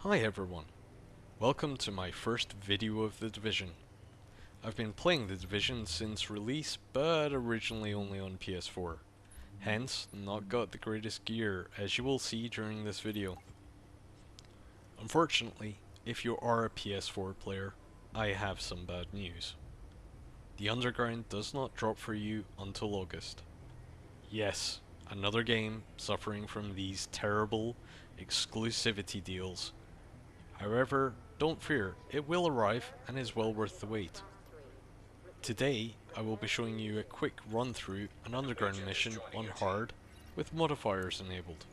Hi everyone, welcome to my first video of The Division. I've been playing The Division since release, but originally only on PS4. Hence, not got the greatest gear, as you will see during this video. Unfortunately, if you are a PS4 player, I have some bad news. The Underground does not drop for you until August. Yes, another game suffering from these terrible exclusivity deals. However, don't fear, it will arrive and is well worth the wait. Today, I will be showing you a quick run through an Underground mission on hard with modifiers enabled.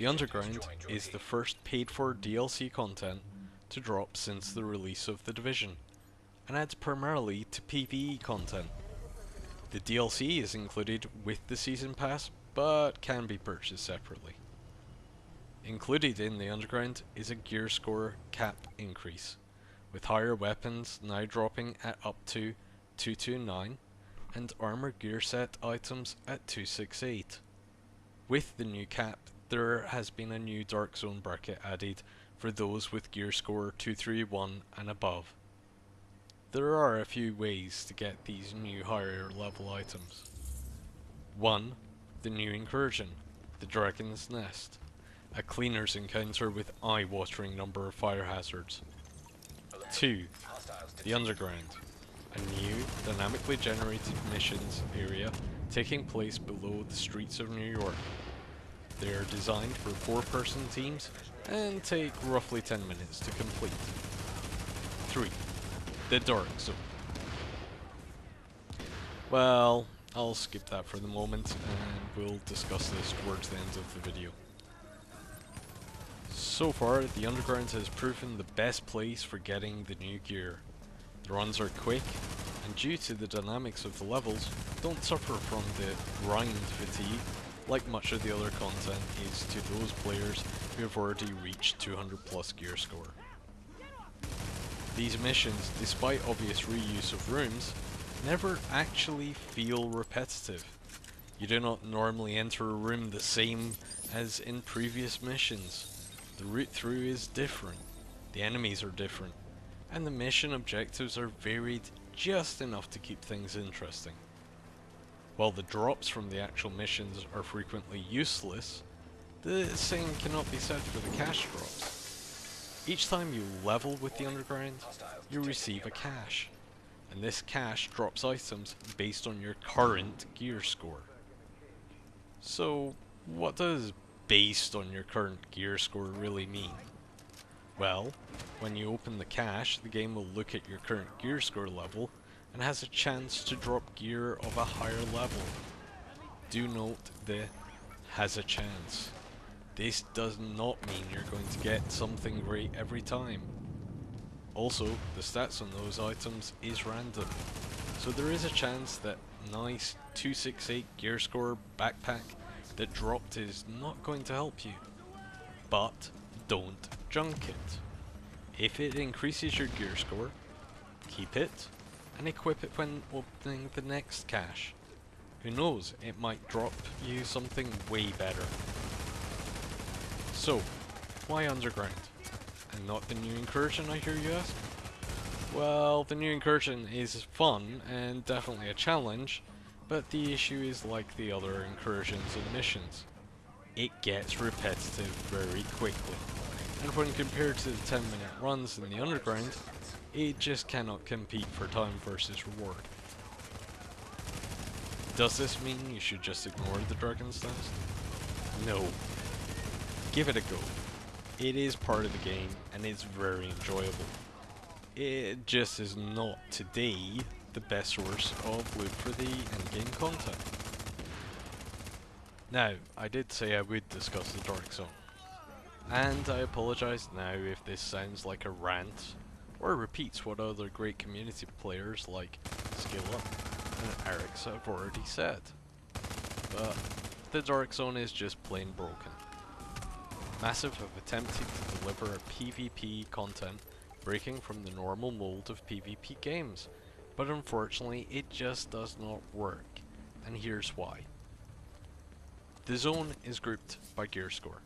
The Underground is the first paid for DLC content to drop since the release of The Division, and adds primarily to PvE content. The DLC is included with the Season Pass, but can be purchased separately. Included in the Underground is a gear score cap increase, with higher weapons now dropping at up to 229 and armor gear set items at 268. With the new cap, there has been a new Dark Zone bracket added for those with gear score 231 and above. There are a few ways to get these new higher level items. 1. The new incursion, the Dragon's Nest. A cleaner's encounter with eye-watering number of fire hazards. 2. The Underground, a new, dynamically generated missions area taking place below the streets of New York. They are designed for 4-person teams and take roughly 10 minutes to complete. 3. The Dark Zone. Well, I'll skip that for the moment and we'll discuss this towards the end of the video. So far, the Underground has proven the best place for getting the new gear. The runs are quick, and due to the dynamics of the levels, don't suffer from the grind fatigue like much of the other content is to those players who have already reached 200 plus gear score. These missions, despite obvious reuse of rooms, never actually feel repetitive. You do not normally enter a room the same as in previous missions. The route through is different, the enemies are different, and the mission objectives are varied just enough to keep things interesting. While the drops from the actual missions are frequently useless, the same cannot be said for the cash drops. Each time you level with the Underground, you receive a cash, and this cash drops items based on your current gear score. So, what does based on your current gear score really mean? Well, when you open the cache, the game will look at your current gear score level and has a chance to drop gear of a higher level. Do note the has a chance. This does not mean you're going to get something great every time. Also, the stats on those items is random, so there is a chance that nice 268 gear score backpack that dropped is not going to help you. But don't junk it. If it increases your gear score, keep it and equip it when opening the next cache. Who knows, it might drop you something way better. So, why Underground? And not the new incursion, I hear you ask? Well, the new incursion is fun and definitely a challenge, but the issue is like the other incursions and missions. It gets repetitive very quickly, and when compared to the 10-minute runs in the Underground, it just cannot compete for time versus reward. Does this mean you should just ignore the Dragon's Nest? No. Give it a go. It is part of the game, and it's very enjoyable. It just is not today the best source of loot for the endgame content. Now, I did say I would discuss the Dark Zone, and I apologise now if this sounds like a rant, or repeats what other great community players like SkillUp and Arix have already said. But the Dark Zone is just plain broken. Massive have attempted to deliver a PvP content breaking from the normal mold of PvP games, but unfortunately it just does not work, and here's why. The zone is grouped by gear score.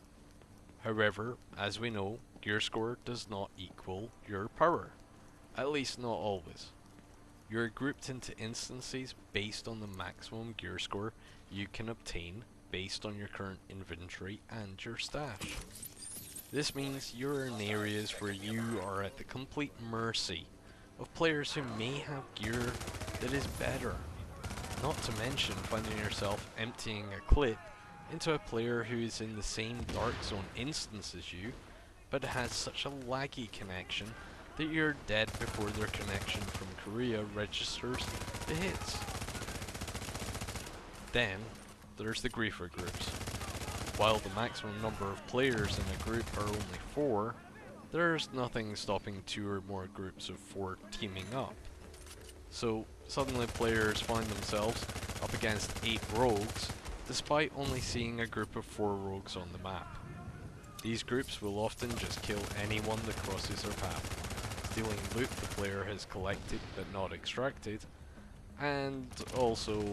However, as we know, gear score does not equal your power. At least not always. You're grouped into instances based on the maximum gear score you can obtain based on your current inventory and your stash. This means you're in areas where you are at the complete mercy of players who may have gear that is better. Not to mention finding yourself emptying a clip into a player who is in the same Dark Zone instance as you, but has such a laggy connection that you're dead before their connection from Korea registers the hits. Then, there's the griefer groups. While the maximum number of players in a group are only 4, there's nothing stopping 2 or more groups of 4 teaming up. So, suddenly players find themselves up against 8 rogues, despite only seeing a group of 4 rogues on the map. These groups will often just kill anyone that crosses their path, stealing loot the player has collected but not extracted, and also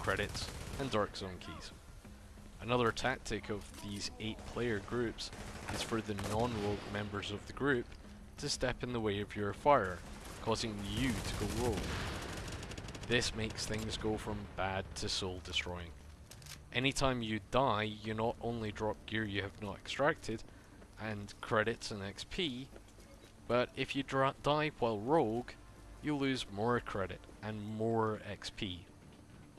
credits and Dark Zone keys. Another tactic of these 8-player groups is for the non-rogue members of the group to step in the way of your fire, causing you to go rogue. This makes things go from bad to soul destroying. Anytime you die, you not only drop gear you have not extracted, and credits and XP, but if you die while rogue, you lose more credit and more XP.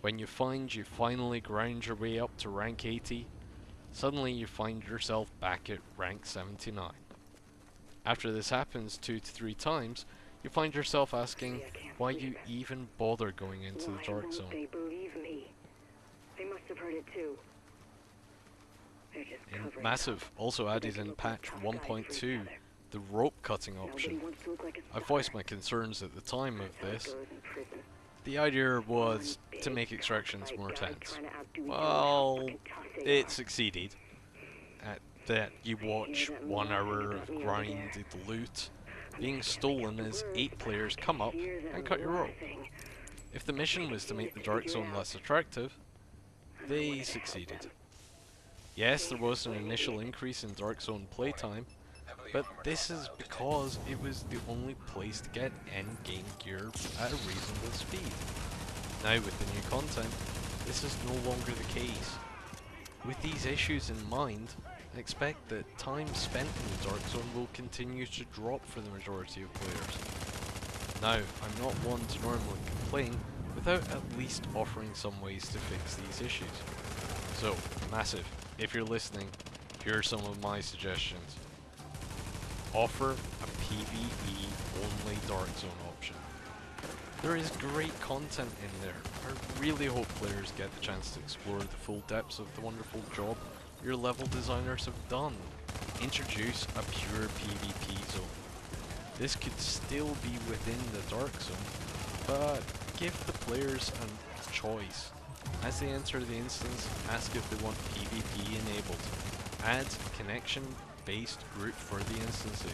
When you find you finally grind your way up to rank 80, suddenly you find yourself back at rank 79. After this happens 2 to 3 times, you find yourself asking why you even bother going into the Dark Zone. They believe me. They must have heard it too. In Massive also added in patch 1.2 the rope cutting option. I voiced my concerns at the time of this. The idea was to make extractions more tense. Well, it succeeded. At that you watch 1 hour of grinded loot being stolen as 8 players come up and cut your rope. If the mission was to make the Dark Zone less attractive, they succeeded. Yes, there was an initial increase in Dark Zone playtime, but this is because it was the only place to get endgame gear at a reasonable speed. Now with the new content, this is no longer the case. With these issues in mind, I expect that time spent in the Dark Zone will continue to drop for the majority of players. Now, I'm not one to normally complain without at least offering some ways to fix these issues. So, Massive, if you're listening, here are some of my suggestions. Offer a PvE only Dark Zone option. There is great content in there. I really hope players get the chance to explore the full depths of the wonderful job your level designers have done. Introduce a pure PvP zone. This could still be within the Dark Zone, but give the players a choice. As they enter the instance, ask if they want PvP enabled. Add connection-based group for the instances.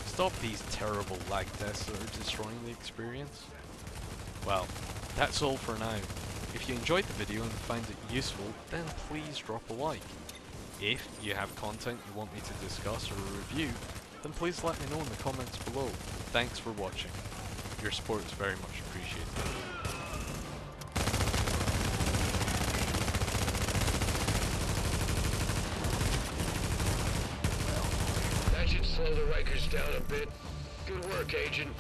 Stop these terrible lag tests that are destroying the experience. Well, that's all for now. If you enjoyed the video and found it useful, then please drop a like. If you have content you want me to discuss or review, then please let me know in the comments below. Thanks for watching. Your support is very much appreciated. That should slow the Rikers down a bit. Good work, Agent.